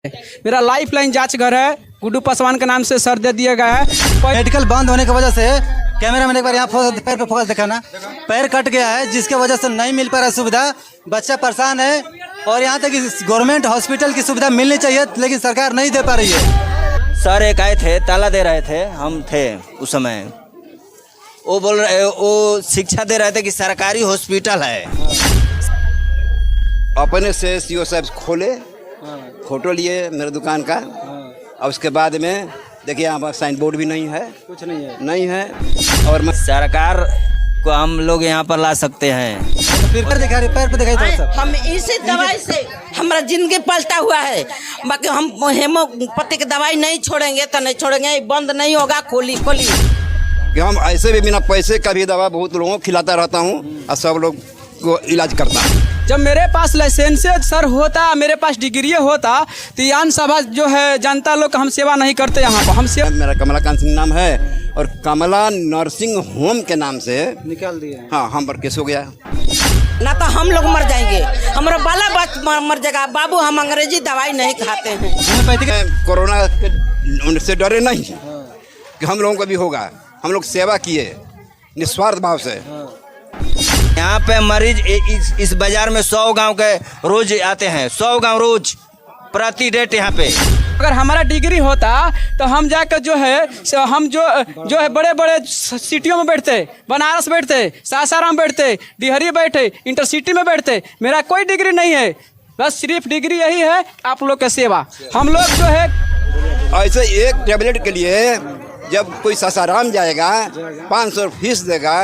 मेरा life line जांच घर है, गुड्डू पासवान के नाम से सर दे दिया गया है। मेडिकल बंद होने की वजह से कैमरा मैन एक बार यहाँ पैर पे फोकस दिखाना, पैर कट गया है जिसके वजह से नहीं मिल पा रहा सुविधा, बच्चा परेशान है। और यहाँ तक कि गवर्नमेंट हॉस्पिटल की सुविधा मिलनी चाहिए लेकिन सरकार नहीं दे पा रही है। सर एक आए थे, ताला दे रहे थे, हम थे उस समय, वो बोल रहे, वो शिक्षा दे रहे थे कि सरकारी हॉस्पिटल है। अपने से सीओ साहब खोले, फोटो लिए मेरे दुकान का, और उसके बाद में देखिए यहाँ पर साइन बोर्ड भी नहीं है, कुछ नहीं है और सरकार को हम लोग यहाँ पर ला सकते हैं। फिर पैर पे दिखाई हम इसी दवाई से हमारा जिंदगी पलटा हुआ है। बाकी हम हेमोपैथी की दवाई नहीं छोड़ेंगे तो नहीं छोड़ेंगे, बंद नहीं होगा। खोली कि हम ऐसे भी बिना पैसे का भी दवा बहुत लोगों को खिलाता रहता हूँ और सब लोग को इलाज करता हूँ। जब मेरे पास लाइसेंस सर होता, मेरे पास डिग्री होता तो यान सभा जो है जनता लोग का हम सेवा नहीं करते यहाँ पर। हम सेवा मेरा कमलाकांत सिंह नाम है और कमला नर्सिंग होम के नाम से निकाल दिए। हाँ, हम पर केस हो गया। ना तो हम लोग मर जाएंगे, हमारा बाला बच्चा मर जाएगा। बाबू हम अंग्रेजी दवाई नहीं खाते हैं। कोरोना से डरे नहीं कि हम लोगों को भी होगा। हम लोग सेवा किए निस्वार्थ भाव से। यहाँ पे मरीज इस बाजार में 100 गांव के रोज आते हैं, 100 गांव रोज प्रति डेट यहाँ पे। अगर हमारा डिग्री होता तो हम जाकर जो है हम जो है बड़े बड़े सिटियों में बैठते, बनारस बैठते, सासाराम बैठते, डिहरी बैठे, इंटरसिटी में बैठते। मेरा कोई डिग्री नहीं है, बस सिर्फ डिग्री यही है आप लोग का सेवा। हम लोग जो है ऐसे एक टेबलेट के लिए जब कोई सासाराम जाएगा 500 फीस देगा,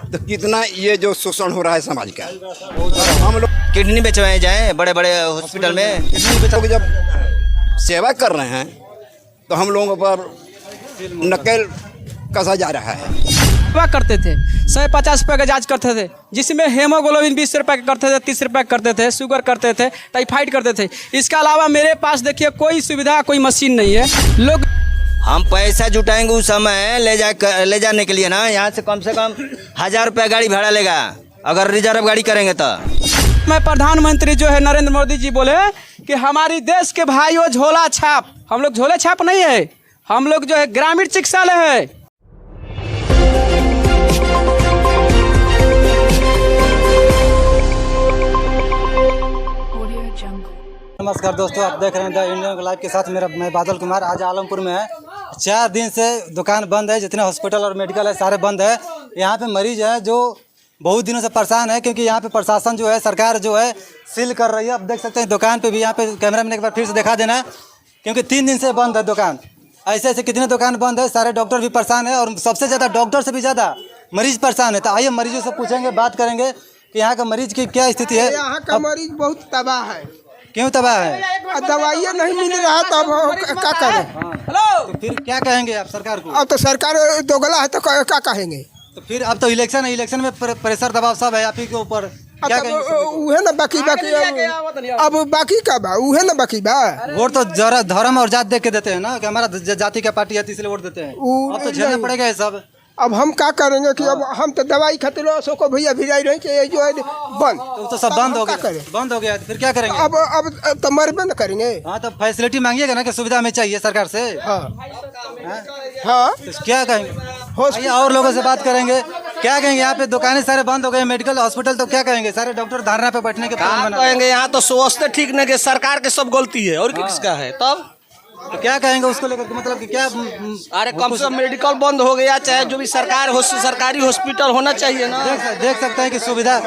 तो कितना ये जो शोषण हो रहा है समाज का। हम लोग किडनी बेचवाए जाए बड़े बड़े हॉस्पिटल में, किडनी बेचों की जब सेवा कर रहे हैं तो हम लोगों पर नकेल कसा जा रहा है। सेवा करते थे, 150 रुपये का जांच करते थे, जिसमें हेमोग्लोबिन 20 रुपये का करते थे, 30 रुपये का करते थे, शुगर करते थे, टाइफाइड करते थे। इसके अलावा मेरे पास देखिए कोई सुविधा, कोई मशीन नहीं है। लोग हम पैसा जुटाएंगे उस समय ले जाने के लिए ना, यहाँ से कम 1000 रुपया गाड़ी भाड़ा लेगा अगर रिजर्व गाड़ी करेंगे तो। मैं प्रधानमंत्री जो है नरेंद्र मोदी जी बोले कि हमारी देश के भाइयों झोला छाप, हम लोग झोले छाप नहीं है, हम लोग जो है ग्रामीण चिकित्सालय है। नमस्कार दोस्तों, आप देख रहे हैं द इंडियन लाइव के साथ मैं बादल कुमार। आज आलमपुर में है, 4 दिन से दुकान बंद है, जितने हॉस्पिटल और मेडिकल है सारे बंद है। यहाँ पे मरीज है जो बहुत दिनों से परेशान है क्योंकि यहाँ पे प्रशासन जो है, सरकार जो है सील कर रही है। अब देख सकते हैं दुकान पे भी, यहाँ पे कैमरा में एक बार फिर से दिखा देना, क्योंकि 3 दिन से बंद है दुकान। ऐसे ऐसे कितने दुकान बंद है, सारे डॉक्टर भी परेशान है और सबसे ज़्यादा डॉक्टर से भी ज़्यादा मरीज परेशान है। तो आइए मरीजों से पूछेंगे, बात करेंगे कि यहाँ का मरीज की क्या स्थिति है। यहाँ का मरीज बहुत तबाह है। क्यों तबाह है? दवाइयाँ नहीं मिल रहा तो अब क्या करें। तो फिर क्या कहेंगे आप सरकार को? अब तो सरकार दोगला है तो क्या कहेंगे। तो फिर अब तो इलेक्शन है, इलेक्शन में प्रेशर दबाव सब है आप ही के ऊपर, क्या कहेंगे? उहे ना बाकी अब बाकी का बा, उहे ना बाकी बा। वोट तो जरा धर्म और जात देख के देते हैं ना, कि हमारा जाति का पार्टी है इसलिए वोट देते हैं। अब तो झेलना पड़ेगा ये सब। अब हम क्या करेंगे कि अब हम तो दवाई खाते अशोक भैया भिड़ाई रहे कि जो है बंद, तो सब बंद हो गया, बंद हो गया, फिर क्या करेंगे? अब तो मरबे न करेंगे। हाँ, तो फैसिलिटी मांगिएगा ना कि सुविधा हमें चाहिए सरकार से। हाँ, तो क्या कहेंगे? और लोगों से बात करेंगे, क्या कहेंगे? यहाँ पे दुकानें सारे बंद हो गए, मेडिकल हॉस्पिटल, तो क्या कहेंगे? सारे डॉक्टर धरना पे बैठने के प्लान बना कहेंगे। यहाँ तो स्वास्थ्य ठीक नहीं कि सरकार के सब गलती है और किसका है तब। तो क्या कहेंगे उसको लेकर? मतलब कि क्या? अरे कम से कम मेडिकल बंद हो गया, चाहे जो भी सरकारी हॉस्पिटल होना चाहिए ना। देख सकते हैं कि सुविधा,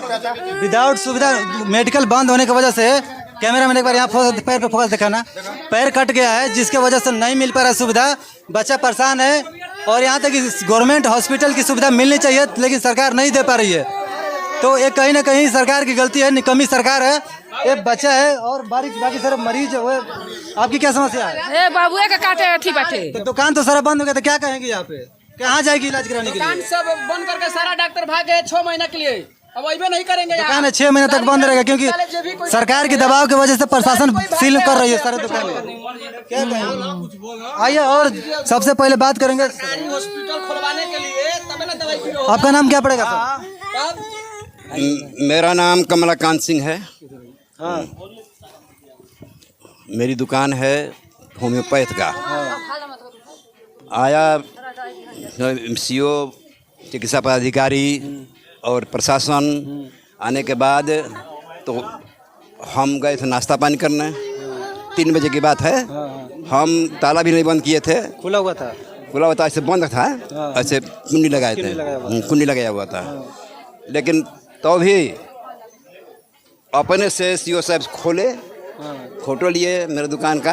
विदाउट सुविधा मेडिकल बंद होने की वजह से, कैमरा मैन एक बार यहाँ पैर पे फोकस दिखाना, पैर कट गया है जिसके वजह से नहीं मिल पा रहा सुविधा, बच्चा परेशान है। और यहाँ तक कि गवर्नमेंट हॉस्पिटल की सुविधा मिलनी चाहिए लेकिन सरकार नहीं दे पा रही है। तो ये कहीं ना कहीं सरकार की गलती है, निकम्मी सरकार है। एक बच्चा है और बाकी सारे मरीज है। वो आपकी क्या समस्या है? ए बाबू का काटे अठी बैठे। तो दुकान तो सारा बंद हो गया, तो क्या कहेंगे? यहाँ पे कहाँ जाएगी इलाज कराने के लिए? दुकान सब बंद करके सारा डॉक्टर भाग गए 6 महीने के लिए, अब अइबे नहीं करेंगे। दुकान है 6 महीने तक बंद रहेगा क्योंकि सरकार के दबाव की वजह से प्रशासन सील कर रही है सारे दुकान। क्या कहेंगे? आइए और सबसे पहले बात करेंगे हॉस्पिटल खुलवाने के लिए, तब ना दवाई। आपका नाम क्या पड़ेगा सर? मेरा नाम कमलाकांत सिंह है। मेरी दुकान है होम्योपैथ का। आया सीओ, चिकित्सा पदाधिकारी और प्रशासन आने के बाद तो हम गए थे नाश्ता पानी करने। 3 बजे की बात है। हम ताला भी नहीं बंद किए थे, खुला हुआ था। खुला हुआ था, ऐसे बंद था, ऐसे कुंडी लगाए थे, कुंडी लगाया हुआ था। लेकिन तो भी अपने से सीओ साहब खोले, फोटो लिए मेरे दुकान का।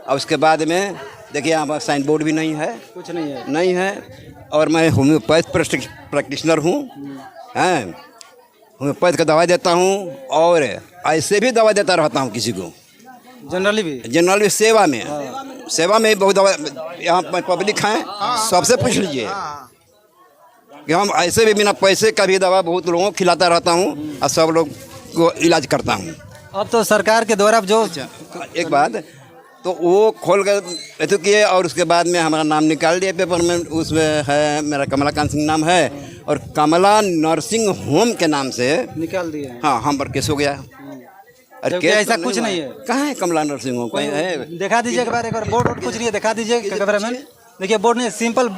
और उसके बाद में देखिए यहाँ पर साइन बोर्ड भी नहीं है, कुछ नहीं है। नहीं है। और मैं होम्योपैथ प्रैक्टिशनर हूँ, हैं, होम्योपैथ का दवाई देता हूँ और ऐसे भी दवा देता रहता हूँ किसी को, जनरली भी। जनरल भी सेवा में, सेवा में बहुत दवा। यहाँ पर पब्लिक हैं, सबसे पूछ लीजिए कि हम ऐसे भी बिना पैसे का भी दवा बहुत लोगों को खिलाता रहता हूँ और सब लोग को इलाज करता हूँ। अब तो सरकार के द्वारा जो एक बात तो वो खोल कर ऐसे किए और उसके बाद में हमारा नाम निकाल दिया पेपर में। उसमें है मेरा कमलाकांत सिंह नाम है और कमला नर्सिंग होम के नाम से निकाल दिए। हाँ हम पर केस हो गया। अरे जबकि केस ऐसा तो कुछ हुआ नहीं है। कहाँ है कमला नर्सिंग होम? कहीं है? दिखा दीजिए एक बार बोर्ड कुछ नहीं है, दिखा दीजिए कैमरा मैन। देखिए बोर्ड नहीं, सिंपल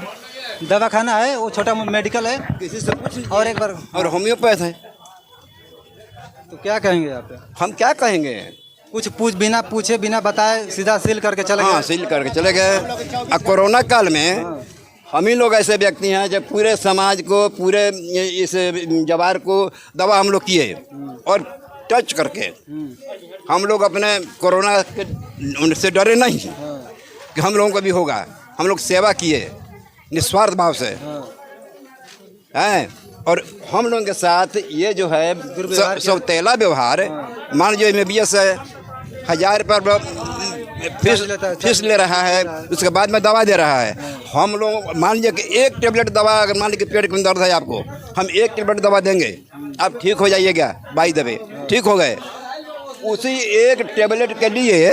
दवाखाना है, वो छोटा मेडिकल है। किसी से पूछ लीजिए। और एक बार और होम्योपैथ है। तो क्या कहेंगे आप? हम क्या कहेंगे? कुछ बिना पूछे बिना बताए सीधा सील करके चले हाँ गए। सील करके चले गए। अब कोरोना काल में हम ही लोग ऐसे व्यक्ति हैं जब पूरे समाज को, पूरे इस जवार को दवा हम लोग किए और टच करके हम लोग अपने कोरोना के उनसे डरे नहीं कि हम लोगों को भी होगा। हम लोग सेवा किए निस्वार्थ भाव से, हैं। और हम लोगों के साथ ये जो है सौतेला व्यवहार, मान लीजिए MBBS है, 1000 रुपये फीस ले रहा है, उसके बाद में दवा दे रहा है। हम लोग मान लीजिए कि एक टेबलेट दवा, अगर मान लीजिए पेट में दर्द है आपको, हम एक टेबलेट दवा देंगे, आप ठीक हो जाइएगा, बाई दबे ठीक हो गए। उसी एक टेबलेट के लिए,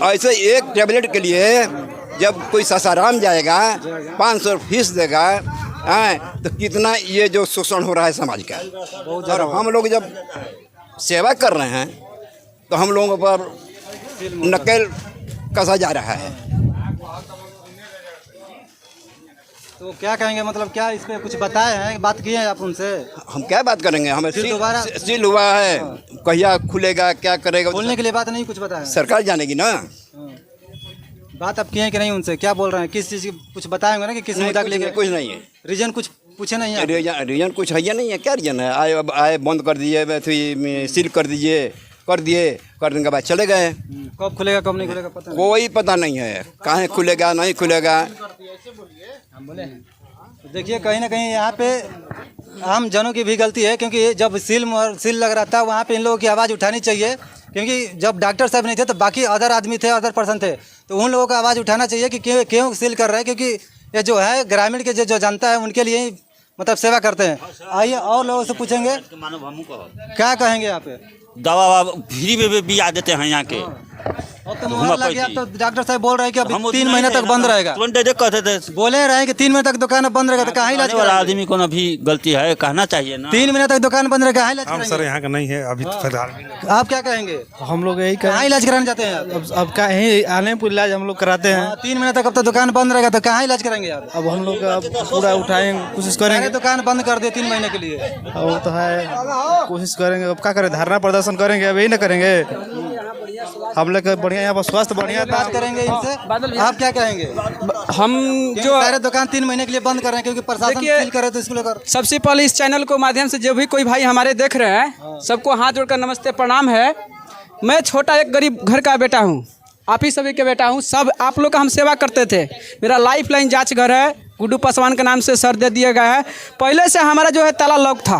ऐसे एक टेबलेट के लिए जब कोई सासाराम जाएगा 500 फीस देगा, हैं, तो कितना ये जो शोषण हो रहा है समाज का। और हम लोग जब सेवा कर रहे हैं तो हम लोगों पर नकेल कसा जा रहा है। तो क्या कहेंगे, मतलब क्या इस पे कुछ बताए हैं, बात किए हैं आप उनसे? हम क्या बात करेंगे? हमें दोबारा सील हुआ है, कहिया खुलेगा, क्या करेगा? बोलने के लिए बात नहीं कुछ बताया? सरकार जानेगी ना। बात आप किए हैं कि नहीं उनसे? क्या बोल रहे हैं? किस चीज़ की कुछ बताए होंगे ना कि किस मुद्दा के लेके? कुछ नहीं है। रीजन कुछ पूछे नहीं है? रीजन कुछ है या नहीं है? क्या रीजन है? आए बंद कर दीजिए, सील कर दीजिए, कर दिए, करने के बाद चले गए। कब खुलेगा कब नहीं खुलेगा पता नहीं। कोई पता नहीं है, कहाँ खुलेगा नहीं खुलेगा। देखिए कहीं ना कहीं यहाँ पे आम जनों की भी गलती है, क्योंकि जब सील लग रहा था वहाँ पे इन लोगों की आवाज़ उठानी चाहिए, क्योंकि जब डॉक्टर साहब नहीं थे तो बाकी अदर आदमी थे, अदर पर्सन थे, तो उन लोगों का आवाज़ उठाना चाहिए कि क्यों सील कर रहे हैं, क्योंकि ये जो है ग्रामीण के जो जनता है उनके लिए ही मतलब सेवा करते हैं। आइए और लोगों से पूछेंगे क्या कहेंगे आप? दवा फ्री में भी आ देते हैं यहाँ के। अब तो मुहर लग गया, तो डॉक्टर साहब बोल रहे हैं कि अभी 3 महीने तक बंद रहेगा। कहते थे, बोले रहे कि 3 महीने तक दुकान बंद रहेगा, तो कहाँ इलाज आने वाला कराएंगे? आदमी को ना भी गलती है, कहना चाहिए ना। 3 महीने तक दुकान बंद रहेगा, कहाँ इलाज हम सर कराएंगे? यहाँ का नहीं है अभी फिलहाल। आप क्या कहेंगे? हम लोग यही कहाँ इलाज कराने जाते हैं आप? अब का यही आलमपुर इलाज हम लोग कराते हैं। 3 महीने तक अब तो दुकान बंद रहेगा, तो कहाँ इलाज कराएंगे आप? अब हम लोग पूरा उठाएंगे, कोशिश सारे करेंगे। दुकान बंद कर दिए 3 महीने के लिए। वो तो है, कोशिश करेंगे। अब क्या करें, धरना प्रदर्शन करेंगे, अब यही ना करेंगे। हम लोग बढ़िया यहाँ पर स्वास्थ्य बढ़िया बात करेंगे इनसे। आप क्या कहेंगे? हम जो सारे दुकान 3 महीने के लिए बंद कर रहे हैं क्योंकि प्रशासन देखिए, सील करे, तो इसको लेकर सबसे पहले इस चैनल को माध्यम से जो भी कोई भाई हमारे देख रहे हैं सबको हाथ जोड़कर नमस्ते प्रणाम है। मैं छोटा एक गरीब घर का बेटा हूँ, आप ही सभी के बेटा हूँ। सब आप लोग का हम सेवा करते थे। मेरा लाइफ लाइन जांच घर है, गुड्डू पासवान के नाम से सर दे दिया गया है। पहले से हमारा जो है ताला लॉक था।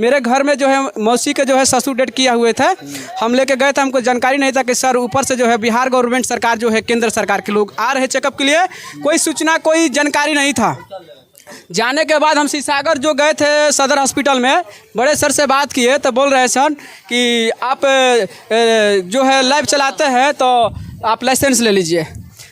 मेरे घर में जो है मौसी के जो है ससुर डेट किया हुए थे, हम लेके गए थे, हमको जानकारी नहीं था कि सर ऊपर से जो है बिहार गवर्नमेंट सरकार जो है केंद्र सरकार के लोग आ रहे चेकअप के लिए, कोई सूचना कोई जानकारी नहीं था। जाने के बाद हम सीसागर जो गए थे सदर हॉस्पिटल में, बड़े सर से बात किए तो बोल रहे सर कि आप जो है लैब चलाते हैं तो आप लाइसेंस ले लीजिए।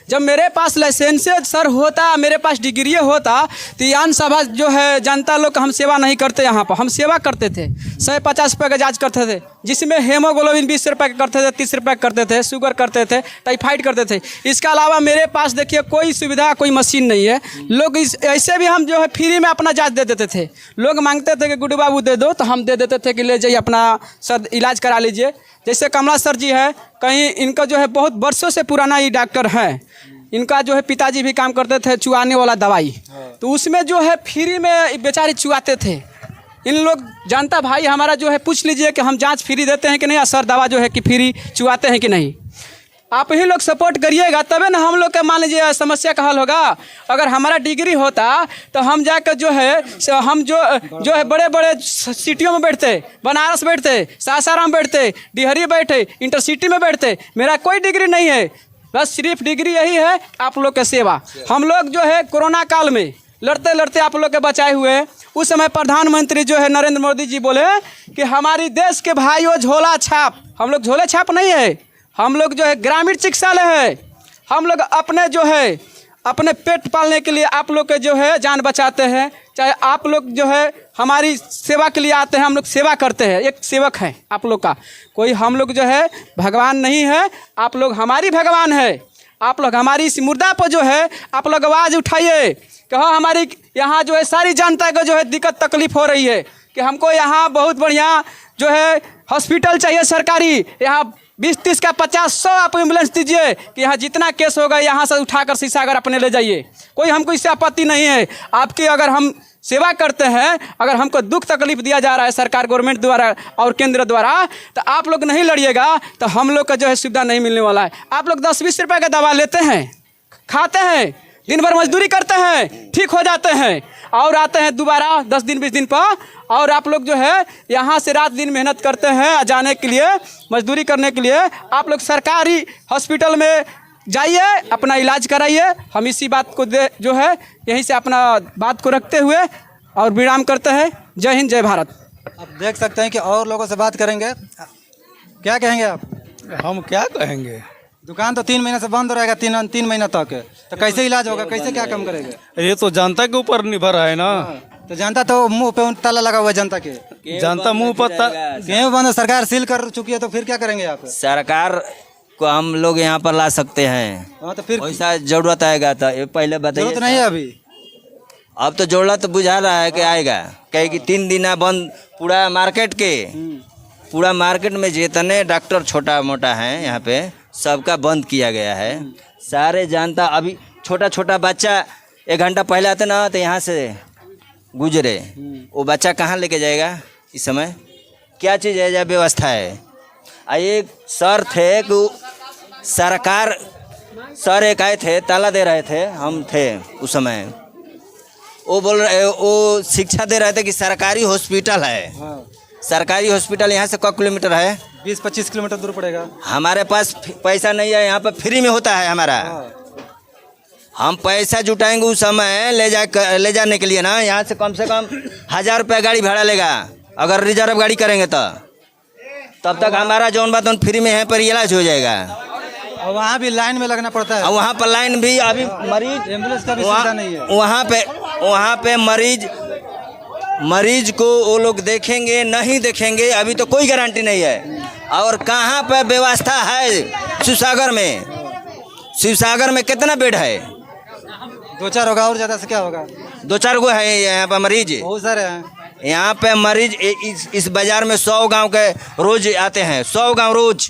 जब मेरे पास लाइसेंस सर होता, मेरे पास डिग्री होता, तो यान सभा जो है जनता लोग हम सेवा नहीं करते। यहाँ पर हम सेवा करते थे, 150 रुपये का जाँच करते थे। जिसमें हेमोग्लोबिन 20 रुपये का करते थे, 30 रुपये का करते थे, शुगर करते थे, टाइफाइड करते थे। इसके अलावा मेरे पास देखिए कोई सुविधा, कोई मशीन नहीं है। लोग ऐसे भी हम जो है फ्री में अपना जांच दे देते थे। लोग मांगते थे कि गुड्डू बाबू दे दो, तो हम दे देते थे कि ले जाइए अपना सर इलाज करा लीजिए। जैसे कमला सर जी है, कहीं इनका जो है बहुत वर्षों से पुराना ये डॉक्टर है, इनका जो है पिताजी भी काम करते थे चुआने वाला दवाई, तो उसमें जो है फ्री में बेचारे चुआते थे। इन लोग जनता भाई हमारा जो है पूछ लीजिए कि हम जांच फ्री देते हैं कि नहीं, असर दवा जो है कि फ्री चुआते हैं कि नहीं। आप ही लोग सपोर्ट करिएगा तबे ना हम लोग का मान लीजिए समस्या का हल होगा। अगर हमारा डिग्री होता तो हम जाकर जो है हम जो है बड़े बड़े सिटियों में बैठते, बनारस बैठते, सासाराम बैठते, डिहरी बैठे, इंटरसिटी में बैठते। मेरा कोई डिग्री नहीं है, बस सिर्फ डिग्री यही है आप लोग का सेवा। हम लोग जो है कोरोना काल में लड़ते लड़ते आप लोग के बचाए हुए। उस समय प्रधानमंत्री जो है नरेंद्र मोदी जी बोले कि हमारी देश के भाइयों झोला छाप, हम लोग झोले छाप नहीं है, हम लोग जो है ग्रामीण चिकित्सालय है। हम लोग अपने जो है अपने पेट पालने के लिए आप लोग के जो है जान बचाते हैं। चाहे आप लोग जो है हमारी सेवा के लिए आते हैं, हम लोग सेवा करते हैं, एक सेवक है आप लोग का। कोई हम लोग जो है भगवान नहीं है, आप लोग हमारी भगवान है। आप लोग हमारी इस मुद्दा पर जो है आप लोग आवाज़ उठाइए कि हाँ हमारी यहाँ जो है सारी जनता को जो है दिक्कत तकलीफ हो रही है कि हमको यहाँ बहुत बढ़िया जो है हॉस्पिटल चाहिए सरकारी। यहाँ 20-30 का 50-100 आप एम्बुलेंस दीजिए कि यहाँ जितना केस होगा यहाँ से उठाकर शीशागर अपने ले जाइए। कोई हमको इससे आपत्ति नहीं है। आपकी अगर हम सेवा करते हैं, अगर हमको दुख तकलीफ दिया जा रहा है सरकार गवर्नमेंट द्वारा और केंद्र द्वारा, तो आप लोग नहीं लड़िएगा तो हम लोग का जो है सुविधा नहीं मिलने वाला है। आप लोग 10-20 रुपये का दवा लेते हैं, खाते हैं, दिन भर मजदूरी करते हैं, ठीक हो जाते हैं और आते हैं दोबारा 10 दिन 20 दिन पर। और आप लोग जो है यहाँ से रात दिन मेहनत करते हैं जाने के लिए, मजदूरी करने के लिए। आप लोग सरकारी हॉस्पिटल में जाइए, अपना इलाज कराइए। हम इसी बात को जो है यहीं से अपना बात को रखते हुए और विराम करते हैं। जय हिंद, जय भारत। आप देख सकते हैं कि और लोगों से बात करेंगे। क्या कहेंगे आप? हम क्या कहेंगे, दुकान तो 3 महीने से बंद रहेगा, 3 महीना तक, तो कैसे इलाज होगा, कैसे क्या काम करेगा? ये तो जनता के ऊपर निर्भर है ना। तो जनता तो मुंह पे ताला लगा हुआ है जनता के, जनता मुंह पर गेहूँ बंद सरकार सील कर चुकी है, तो फिर क्या करेंगे आप? सरकार को हम लोग यहाँ पर ला सकते हैं। हाँ, तो फिर वैसा जरूरत आएगा तो ये पहले बताइए। जरूरत नहीं है अभी। अब तो जरूरत बुझा रहा है कि आएगा, कहे कि 3 दिन बंद पूरा मार्केट के, पूरा मार्केट में जितने डॉक्टर छोटा मोटा हैं यहाँ पे सबका बंद किया गया है। सारे जनता अभी छोटा छोटा बच्चा 1 घंटा पहले आते ना तो यहाँ से गुजरे, वो बच्चा कहाँ लेके जाएगा इस समय? क्या चीज़ है, या व्यवस्था है? एक सर थे कि सरकार, सर एक आए थे, ताला दे रहे थे, हम थे उस समय, वो बोल रहे, वो शिक्षा दे रहे थे कि सरकारी हॉस्पिटल है। सरकारी हॉस्पिटल यहाँ से क किलोमीटर है? 20-25 किलोमीटर दूर पड़ेगा। हमारे पास पैसा नहीं है, यहाँ पर फ्री में होता है हमारा। हम पैसा जुटाएंगे उस समय ले जाने के लिए ना, यहाँ से कम 1000 रुपया गाड़ी भाड़ा लेगा। अगर रिजर्व गाड़ी करेंगे तो तब तक हमारा जौन बात फ्री में यहाँ पर इलाज हो जाएगा। और वहाँ भी लाइन में लगना पड़ता है। और वहाँ पर लाइन भी, अभी मरीज एम्बुलेंस का भी सुविधा नहीं है। वहाँ पे मरीज को वो लोग देखेंगे नहीं देखेंगे अभी तो कोई गारंटी नहीं है। और कहाँ पे व्यवस्था है? शिवसागर में कितना बेड है? 2-4 होगा, और ज़्यादा से क्या होगा? 2-4 गो है यहाँ पर मरीज, बहुत सारे हैं यहाँ पे मरीज। इस बाजार में 100 गांव के रोज आते हैं, 100 गांव रोज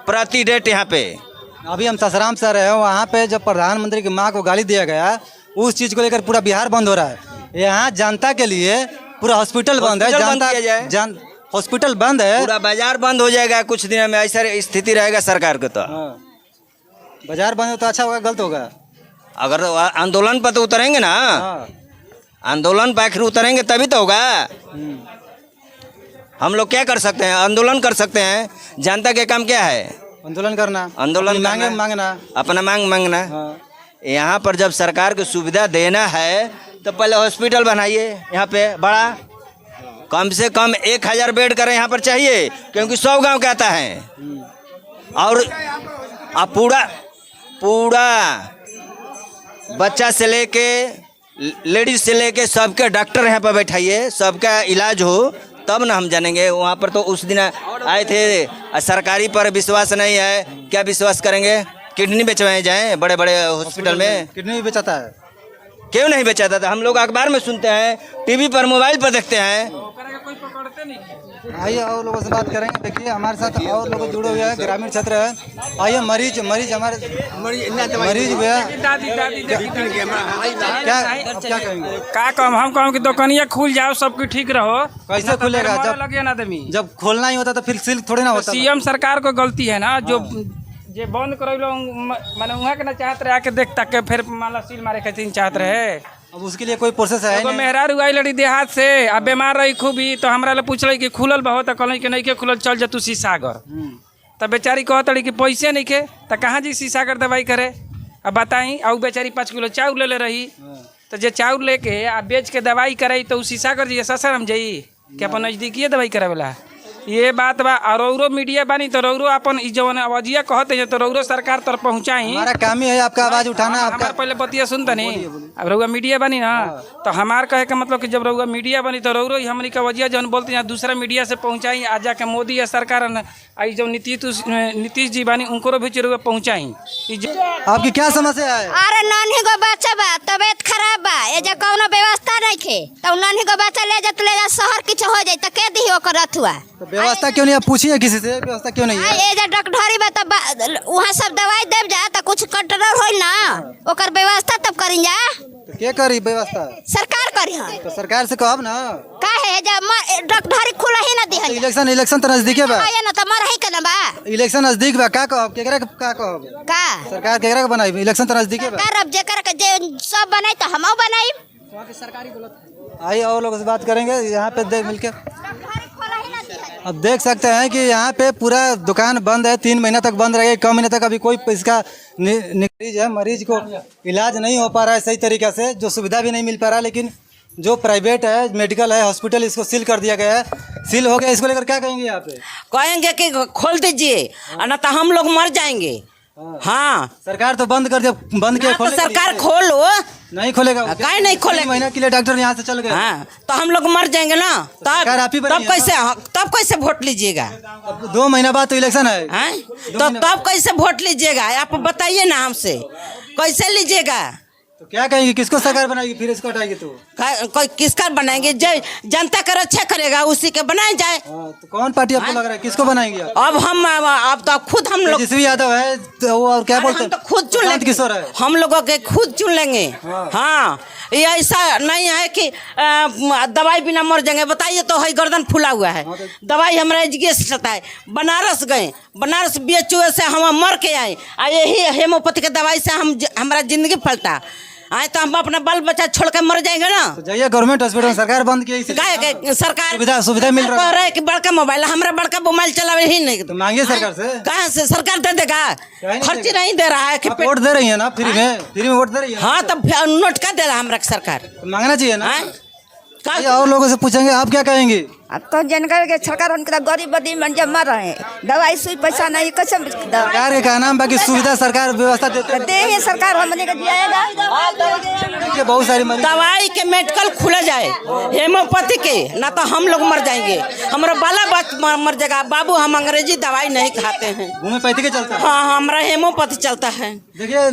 प्रति डेट यहाँ पे। अभी हम सासाराम से रहे हैं, वहाँ पे जब प्रधानमंत्री की माँ को गाली दिया गया, उस चीज़ को लेकर पूरा बिहार बंद हो रहा है। यहाँ जनता के लिए पूरा हॉस्पिटल बंद है, हॉस्पिटल बंद है, पूरा बाजार बंद हो जाएगा कुछ दिन में। ऐसा स्थिति रहेगा सरकार को तो। बाजार बंद हो तो अच्छा होगा, गलत होगा? अगर आंदोलन पर तो उतरेंगे ना, आंदोलन पर आखिर उतरेंगे तभी तो होगा। हम लोग क्या कर सकते हैं? आंदोलन कर सकते हैं। जनता के काम क्या है? आंदोलन करना, आंदोलन मांगना, अपना मांग मांगना। यहाँ पर जब सरकार को सुविधा देना है तो पहले हॉस्पिटल बनाइए यहाँ पे बड़ा, कम से कम 1000 बेड करें यहाँ पर चाहिए, क्योंकि 100 गांव के आता है। और आप पूरा बच्चा से लेके लेडीज से लेके सबके डॉक्टर यहाँ पर बैठाइए, सबका इलाज हो, तब ना हम जानेंगे। वहाँ पर तो उस दिन आए थे, सरकारी पर विश्वास नहीं है, क्या विश्वास करेंगे? किडनी बेचवाए जाएँ बड़े बड़े हॉस्पिटल में, किडनी भी बेचाता है। क्यों नहीं बेचाता था? हम लोग अखबार में सुनते हैं, टीवी पर मोबाइल पर देखते हैं। आइए और लोगों से बात करेंगे। देखिए हमारे साथ और लोग जुड़े हुए हैं, ग्रामीण क्षेत्र है। आइए मरीज हमारे मरीज हुए हैं। क्या कहेंगे? का कम हम कहूँ कि दुकानिया खुल जाओ, सबकी ठीक रहो। कैसे खुलेगा? लगे ना दमी, जब खोलना ही होता तो फिर सील थोड़ी ना होता। सीएम सरकार को गलती है ना, जो जे बंद करो मैंने वहाँ के ना चाहत रहे आके देख तक के फिर मान सील मारे खातिर चाहत रहे। अब उसके लिए कोई प्रोसेस है एगो नहीं। मेहरारू आई लड़ी देहात से, अब बीमार रही खूब ही, तो हमरा ले पूछल कि खुलल बहुत, तो कहल कि नहीं के खुलल, चल जा तू शीशागर। तब बेचारी कहत रही कि पैसे नहीं के, तो कहाँ जी शीशागर दवाई करे? अब बताई, और बेचारी 5 किलो चाउर ले रही, तो जे चाउर लेके आ बेच के दवाई कराई तो शीशागर जी ससर हम जाई कि अपन नजदीकी दवाई करावेला। ये बात बा। और मीडिया बानी तो रौरो अपन जवन आवाजिया कहते हैं तो रौरो सरकार तक पहुँचाई। हमारा काम ही है आपका आवाज उठाना। हमार पहले बतिया सुनता नहीं, अब रउआ मीडिया बनी ना, तो हमार कहे का मतलब कि जब रउआ मीडिया बनी तो रउरो हमनी का वजह जौन बोलते हैं दूसरा मीडिया से पहुँचाई, आज जाके मोदी या सरकार आई जो नीतीश जी बानी उनको भी रउआ पहुँचाई। आपकी क्या समस्या है? अरे नानी को बच्चा बा, तबियत खराब बा, ए जे कौनो व्यवस्था नहीं खे, तो नानी को बच्चा ले जा शहर किछ हो जाए तो के दी ओकर रथुआ। तो व्यवस्था क्यों नहीं? आप पूछिए किसी से, व्यवस्था क्यों नहीं है? ए जे डॉक्टरी बा तब वहाँ सब दवाई देव जा तो कुछ कंट्रोल होई ना, ओकर व्यवस्था तब करी जा। तो क्या करी व्यवस्था? सरकार करी हां। तो सरकार से कहब ना। का है जब डॉक्टरी खुला ही ना दिहल। इलेक्शन तो नजदीक बा। आया ना तो मर ही के ना बा। इलेक्शन नजदीक बा, का कहब? केकरा का कहब? का सरकार केकरा के बनाई? इलेक्शन तो नजदीक बा। सरकार अब जेकर के जे सब बनाई तो हमहू बनाई। आइए और लोगों से बात करेंगे यहाँ पे देख मिलके। डॉक्टरी खुला ही ना दिहल। अब देख सकते हैं कि यहाँ पे पूरा दुकान बंद है, 3 महीना तक बंद रहेगी। 1 महीने तक अभी कोई इसका मरीज को इलाज नहीं हो पा रहा है सही तरीके से, जो सुविधा भी नहीं मिल पा रहा है। लेकिन जो प्राइवेट है, मेडिकल है, हॉस्पिटल, इसको सील कर दिया गया है। सील हो गया, इसको लेकर क्या कहेंगे यहाँ पे? कहेंगे कि खोल दीजिए, ना तो हम लोग मर जाएंगे। हाँ, सरकार तो बंद कर दिया, बंद किया। तो सरकार खोलो, नहीं खोलेगा। काहे नहीं खोलेगा? 3 महीना के लिए डॉक्टर यहाँ से चल गए। हाँ, तो हम लोग मर जाएंगे ना। सरकार आप ही बनाइए तब कैसे वोट लीजिएगा? 2 महीना बाद तो इलेक्शन है। तो तब कैसे वोट लीजिएगा? आप बताइए ना हमसे, कैसे लीजिएगा? तो क्या कहेंगे? किसको सरकार बनाएगी फिर इसको हटाएगी? तो कोई किसका बनाएंगे? जनता का रक्षा करेगा उसी के बनाए जाए। तो कौन पार्टी आपको लग रहा है किसको बनाएंगे? अब तो खुद हम लोग तेजस्वी यादव है तो वो, और क्या बोलते हैं, तो खुद चुन लेंगे। किशोर है, हम लोगों के खुद चुन लेंगे। हाँ, ये ऐसा नहीं है कि दवाई बिना मर जाएंगे। बताइए तो है गर्दन फूला हुआ है, दवाई हमारा एजुकेशन रहता है। बनारस गए, बनारस BHU से हम मर के आए, यही हेमोपैथी के दवाई से हमारा जिंदगी फलता आए, तो हम अपना बाल बच्चा छोड़ के मर जाएंगे ना। तो जाइए गवर्नमेंट हॉस्पिटल, सरकार बंद की सरकार सुविधा मिल रहा है कि बड़का मोबाइल, हमारा बड़का मोबाइल चलावे ही नहीं। तो मांगिए सरकार से। कहाँ से सरकार दे देगा? खर्च नहीं दे रहा है। वोट दे रही है ना, फ्री में वोट दे रही है। हाँ, तब नोट का दे रहा है हमारा सरकार, तो मांगना चाहिए ना। और लोगों से पूछेंगे, आप क्या कहेंगे? अब तो जनकर के सरकार उनका गरीब बदी मन जब मर रहे हैं, दवाई सुई पैसा नहीं, कैसे सरकार के कहना बाकी सुविधा सरकार व्यवस्था देते है। सरकार हमने का दिया बहुत सारी दवाई के मेडिकल खुले जाए, हेमोपैथी के, ना तो हम लोग मर जाएंगे, हमारा बाला बच्चा मर जाएगा। बाबू हम अंग्रेजी दवाई नहीं खाते हैं, होम्योपैथी के चलता है। हाँ, हमारा हेमोपैथी चलता है। देखिए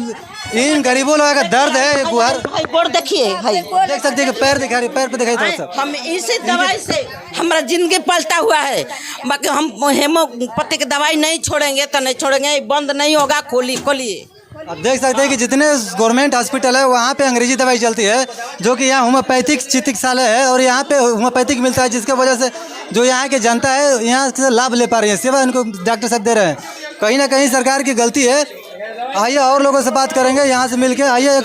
इन गरीबों लोगों का दर्द है। गुहार बोर्ड देखिए भाई, देख सकते हैं, पैर दिखा रही, पैर पे दिखाई थोड़ा सा। हम इसी दवाई से हमारा जिंदगी पलटा हुआ है। बाकी हम हेमोपैथी की दवाई नहीं छोड़ेंगे तो नहीं छोड़ेंगे, बंद नहीं होगा। खोलिए। अब देख सकते हैं कि जितने गवर्नमेंट हॉस्पिटल है वहाँ पे अंग्रेजी दवाई चलती है, जो कि यहाँ होम्योपैथिक चिकित्सालय है और यहाँ पे होम्योपैथिक मिलता है, जिसके वजह से जो यहाँ की जनता है यहाँ से लाभ ले पा रही है, सेवा इनको डॉक्टर साहब दे रहे हैं। कहीं ना कहीं सरकार की गलती है। आइए और लोगों से बात करेंगे यहाँ से मिलके। आइए,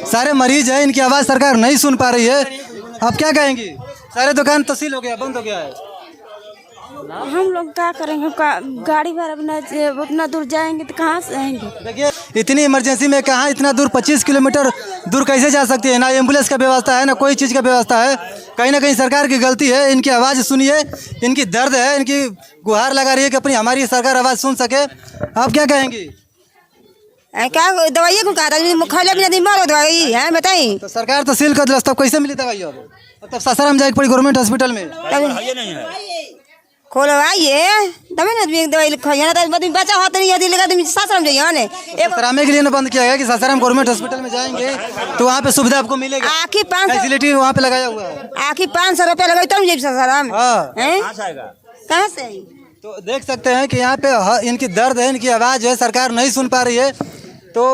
सारे मरीज हैं, इनकी आवाज़ सरकार नहीं सुन पा रही है। आप क्या कहेंगी? सारे दुकान तो सील हो गया, बंद हो गया है। हम लोग क्या करेंगे? गाड़ी भाड़ा उतना दूर जाएंगे तो कहाँ से आएंगे? देखिए इतनी इमरजेंसी में कहाँ इतना दूर, 25 किलोमीटर दूर कैसे जा सकती है? ना एम्बुलेंस का व्यवस्था है, ना कोई चीज़ का व्यवस्था है। कहीं ना कहीं सरकार की गलती है। इनकी आवाज़ सुनिए, इनकी दर्द है, इनकी गुहार लगा रही है कि अपनी हमारी सरकार आवाज़ सुन सके। आप क्या कहेंगी? क्या दवाई को कहा था? दवाई है बताई। तो सरकार तो सील कर दिया, तब कैसे मिली दवाई? अब तब सासाराम जाए पड़ी गवर्नमेंट हॉस्पिटल में। है नहीं है। खोलवाइए तभी ना आदमी दवाई खाइए ना, तो आदमी बचा होता नहीं, यदि लगा तुम सासाराम जाइए ने सासाराम के लिए ना बंद किया गया कि सासाराम गवर्नमेंट हॉस्पिटल में जाएंगे तो वहाँ पे सुविधा आपको मिलेगा। आखिर 500 फैसिलिटी वहाँ पे लगाया हुआ है। आखिर 500 रुपया लगे तब जाइए सासाराम। हाँ। हैं? कहाँ से आएगा? कहाँ से आई? तो देख सकते हैं कि यहाँ पे इनकी दर्द है, इनकी आवाज़ है, सरकार नहीं सुन पा रही है। तो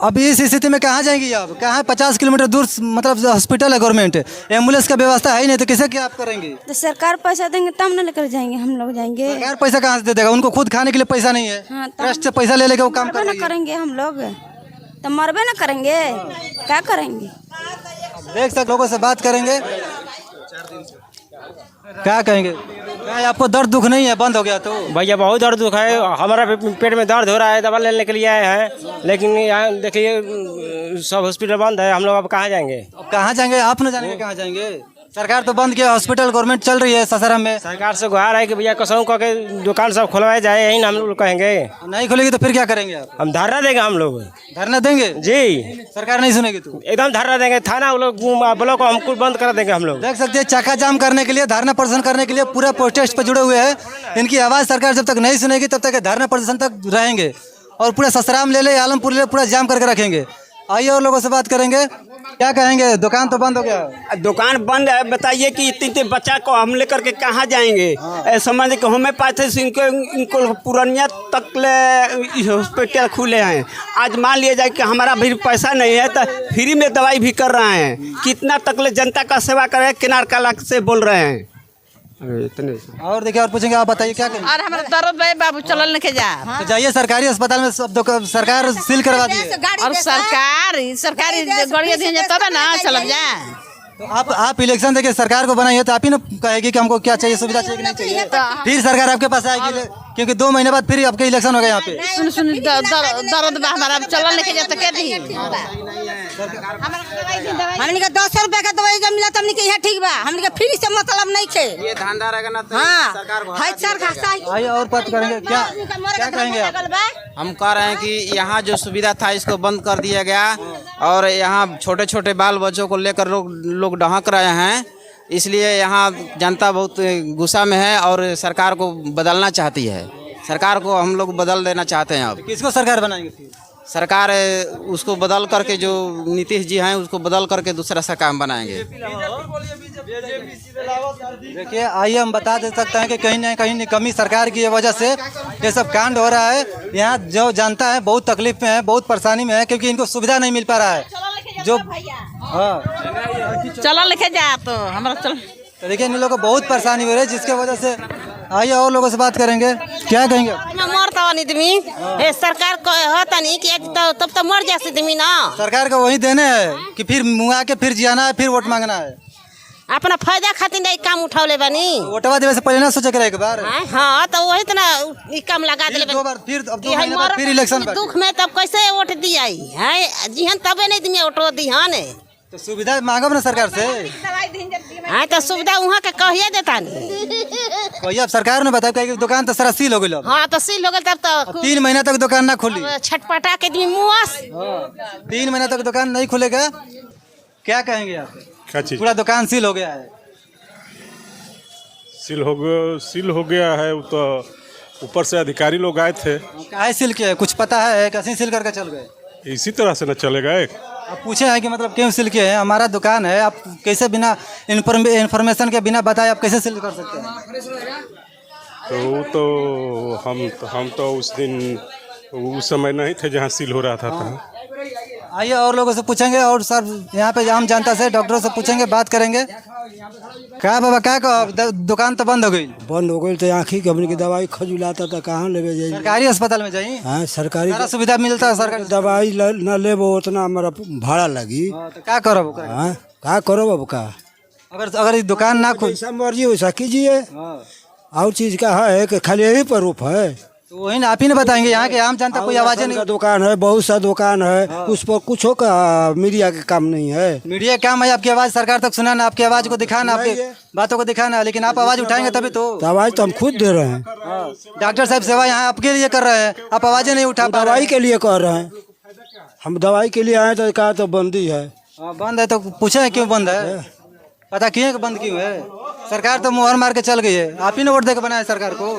अभी इस स्थिति में कहाँ जाएंगी आप? कहाँ 50 किलोमीटर दूर मतलब हॉस्पिटल है गवर्नमेंट, एम्बुलेंस का व्यवस्था है ही नहीं, तो किसे क्या आप करेंगे? तो सरकार पैसा देंगे तब ना लेकर जाएंगे, हम लोग जाएंगे। सरकार पैसा कहाँ से दे देगा? उनको खुद खाने के लिए पैसा नहीं है। हाँ, ट्रस्ट से पैसा ले लेके वो काम कर रही है। करेंगे हम लोग तो मरबे ना करेंगे, क्या करेंगे? देख सकते लोगों से बात करेंगे, क्या कहेंगे? क्या आपको दर्द दुख नहीं है? बंद हो गया तो भैया बहुत दर्द दुख है, हमारा पेट में दर्द हो रहा है, दवा लेने के लिए आए हैं, लेकिन यहाँ देखिए सब हॉस्पिटल बंद है, हम लोग अब कहाँ जाएंगे? अब कहाँ जाएंगे? आप न जानेंगे कहाँ जाएंगे? सरकार तो बंद किया, हॉस्पिटल गवर्नमेंट चल रही है सासाराम में। सरकार से गुहार है कि भैया कसम कह के दुकान सब खुलवाए जाए, यही ना हम लोग कहेंगे। नहीं खुलेगी तो फिर क्या करेंगे आप? हम धरना देंगे, हम लोग धरना देंगे जी। सरकार नहीं सुनेगी तो एकदम धरना देंगे, थाना ब्लॉक को हमको बंद कर देंगे हम लोग। देख सकते हैं चक्का जाम करने के लिए, धरना प्रदर्शन करने के लिए पूरा प्रोटेस्ट पे जुड़े हुए हैं। इनकी आवाज़ सरकार जब तक नहीं सुनेगी तब तक धरना प्रदर्शन तक रहेंगे और पूरा ससराम ले ले, आलमपुर ले ले, पूरा जाम करके रखेंगे। आइए और लोगों से बात करेंगे, क्या कहेंगे? दुकान तो बंद हो गया। दुकान बंद है, बताइए कि इतने बच्चा को हम लेकर के कहाँ जाएंगे? समझ के होम्योपैथी से इनको पुरानिया तक ले हॉस्पिटल खुले हैं। आज मान लिया जाए कि हमारा भी पैसा नहीं है तो फ्री में दवाई भी कर रहे हैं। कितना तक ले जनता का सेवा कर रहे हैं, किनार काला से बोल रहे हैं। इतने और देखिए और पूछेंगे, आप बताइए क्या करेंगे? और हमारा दर्द भाई बाबू चलल लेके जा तो जाइए सरकारी अस्पताल में, सब सरकार सील करवा दी है। और सरकारी गाड़ी दी तब ना चल जा। तो आप इलेक्शन देके सरकार को बनाइए तो आप ही ना कहेगी कि हमको क्या चाहिए, सुविधा चाहिए कि नहीं चाहिए। फिर सरकार आपके पास आएगी, क्योंकि 2 महीने बाद फिर आपके इलेक्शन होगा यहाँ पे। सुन दर्द हमारा चलल लेके जा तो क्या दी? हमने का 200 रुपया का दवाई जब मिला तो हमने के यहाँ ठीक बा, हमने का फ्री से मतलब नहीं थे। ये धंधा रहेगा ना तो हाँ, सरकार को आइए और बात करेंगे, क्या कहेंगे आप? हम कह रहे हैं कि यहाँ जो सुविधा था इसको बंद कर दिया गया और यहाँ छोटे छोटे बाल बच्चों को लेकर लोग ढहक रहे हैं, इसलिए यहाँ जनता बहुत गुस्सा में है और सरकार को बदलना चाहती है। सरकार को हम लोग बदल देना चाहते हैं। अब किसको सरकार बनाएंगे? सरकार उसको बदल करके, जो नीतीश जी हैं उसको बदल करके दूसरा सरकार बनाएंगे। देखिए आइए हम बता दे सकते हैं कि कहीं ना कहीं कमी सरकार की वजह से ये सब कांड हो रहा है। यहाँ जो जनता है बहुत तकलीफ में है, बहुत परेशानी में है, क्योंकि इनको सुविधा नहीं मिल पा रहा है। जो हाँ चलो लेके जा तो हमारा चल। तो देखिए इन लोगों को बहुत परेशानी हो रही है, जिसके वजह से आइए और लोगों से बात करेंगे, क्या कहेंगे? मरता नहीं तुम सरकार को होता नहीं कि तब तो मर जाते तुम ना। सरकार को वही देने है कि फिर मुआ के फिर जियाना है, फिर वोट मांगना है। अपना फायदा खातिर नहीं काम उठावले बनी, वोटवा देवे से पहले ना सोचे करे एक बार। हाँ तो वही तो ना काम लगा दे। 2 बार फिर अब 2 महीने बाद फिर इलेक्शन दुख में तब कैसे वोट दिया है जी? तबे नहीं तुम्हें वोट दी है तो सुविधा मांगब ना सरकार से। हाँ तो सुविधा वहाँ के कहिए देता नहीं। वही अब सरकार ने बताया कि दुकान तो सारा सील हो गई। हाँ तो सील हो गए तब तो 3 महीना तक दुकान ना खुली। छटपटा के दी मुआस 3 महीना तक दुकान नहीं खुलेगा। क्या कहेंगे आप? क्या चीज? पूरा दुकान सील हो गया है। सील हो गया है। वो तो ऊपर से अधिकारी लोग आए थे। काहे सील किया है कुछ पता है? कैसे सील करके चल गए? इसी तरह से न चलेगा। एक आप पूछे हैं कि मतलब क्यों सील किए हैं? हमारा दुकान है, आप कैसे बिना इन्फॉर्मेशन के बिना बताए आप कैसे सील कर सकते हैं? तो हम तो उस दिन उस समय नहीं थे जहाँ सील हो रहा था। आइए और लोगों से पूछेंगे, और सर यहाँ पे आम जनता से, डॉक्टरों से पूछेंगे, बात करेंगे। क्या बाबा क्या कहो? दुकान तो बंद हो गई। बंद हो गई तो आँखी कंपनी की दवाई खजुलाता था, कहाँ लेवे जाइए? सरकारी अस्पताल में जाइए। हाँ सरकारी सारा सुविधा मिलता है। सरकारी दवाई न लेबो उतना हमारा भाड़ा लगी। तो क्या करो? हाँ क्या करो बाबू का? अगर ये दुकान ना खुल, जैसा मर्जी वैसा कीजिए। और चीज का है कि खाली यही पर रूप है? तो वही ना आप ही ने बताएंगे। यहाँ के आम जनता कोई आवाज़ नहीं। दुकान है, बहुत सा दुकान है, उस पर कुछ का मीडिया का काम नहीं है। मीडिया काम है आपकी आवाज़ सरकार तक सुनाना, आपकी आवाज़ को दिखाना, आपकी बातों को दिखाना, लेकिन आप आवाज़ उठाएंगे तभी तो। आवाज़ तो हम खुद दे रहे हैं। डॉक्टर साहब सेवा यहाँ आपके लिए कर रहे हैं, आप आवाज़ें नहीं उठा पा रहे। दवाई के लिए कर रहे हैं। हम दवाई के लिए आए तो कहा तो बंदी है। हाँ, बंद है तो पूछे क्यों बंद है, पता किए कि बंद क्यों है? सरकार तो मुहर मार के चल गई है, आप ही ने वोट दे के बनाया सरकार को।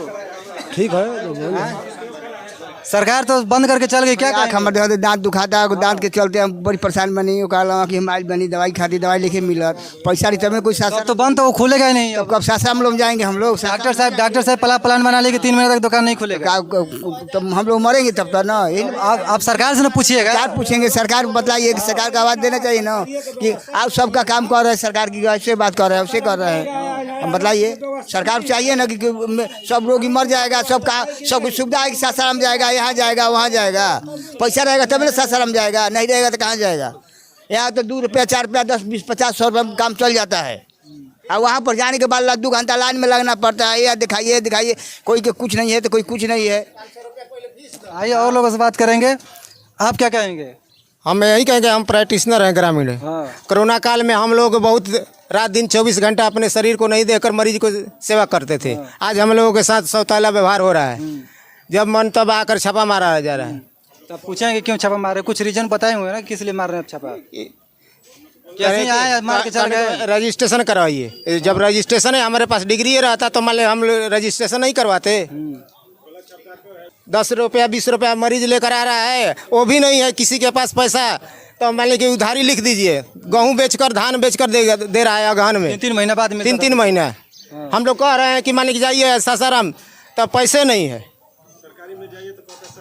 ठीक है सरकार तो बंद करके चल गई, क्या कहेंगे? हमारे दांत दुखाता है, दांत के चलते हम बड़ी परेशान बनी। कहला कि हम आज बनी दवाई खाती, दवाई लेके मिलत पैसा नहीं तब कोई साथ तो बंद तो वो खुलेगा ही नहीं। कब सासाराम लोग जाएंगे हम लोग? डॉक्टर साहब प्लान बना लेके 3 महीने तक दुकान नहीं खुलेगा। तब हम लोग मरेंगे तब तक ना। आप सरकार से ना पूछिएगा। सरकार पूछेंगे, सरकार बताइए कि सरकार का आवाज़ देना चाहिए ना कि आप सबका काम कर रहे हैं, सरकार की ऐसे बात कर रहे हैं, वैसे कर रहे हैं। हम बताइए, सरकार चाहिए ना कि सब रोगी मर जाएगा, सब कुछ सुविधा है कि सासाराम जाएगा, यहाँ जाएगा, वहाँ जाएगा। पैसा रहेगा तब ना सासाराम जाएगा, नहीं रहेगा तो कहाँ जाएगा? यहाँ तो 2 रुपया 4 रुपया 10 20 50 100 रुपये में काम चल जाता है, और वहाँ पर जाने के बाद 2 घंटा लाइन में लगना पड़ता है। यह दिखाइए, कोई के कुछ नहीं है तो कोई कुछ नहीं है। आइए और लोगों से बात करेंगे, आप क्या कहेंगे? हम यही कहेंगे, हम प्रैक्टिशनर हैं ग्रामीण। कोरोना काल में हम लोग बहुत रात दिन 24 घंटा अपने शरीर को नहीं देकर मरीज को सेवा करते थे। आज हम लोगों के साथ सौताला व्यवहार हो रहा है, जब मन तब आकर छापा मारा जा रहा है। तो पूछेंगे क्यों छापा मारे, कुछ रीजन बताए हुए ना किस लिए मार रहे हैं छापा? कैसे आए मार के चल गए? रजिस्ट्रेशन करवाइए, जब रजिस्ट्रेशन है हमारे पास डिग्री रहता तो मान लो हम रजिस्ट्रेशन नहीं करवाते। 10 रुपया 20 रुपया मरीज लेकर आ रहा है, वो भी नहीं है किसी के पास पैसा, तो मान लीजिए उधारी लिख दीजिए। गेहूँ बेचकर धान बेचकर दे रहा है अगहन में 3 महीना बाद में 3 महीना। हम लोग कह रहे हैं कि मान लीजिए जाइए सासाराम, तब पैसे नहीं है।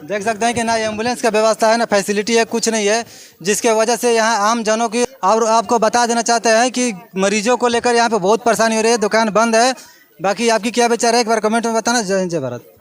देख सकते हैं कि ना एम्बुलेंस का व्यवस्था है, ना फैसिलिटी है, कुछ नहीं है, जिसके वजह से यहाँ आम जनों की। और आपको बता देना चाहते हैं कि मरीजों को लेकर यहाँ पे बहुत परेशानी हो रही है, दुकान बंद है। बाकी आपकी क्या विचार है, एक बार कमेंट में बताना। जय हिंद जय भारत।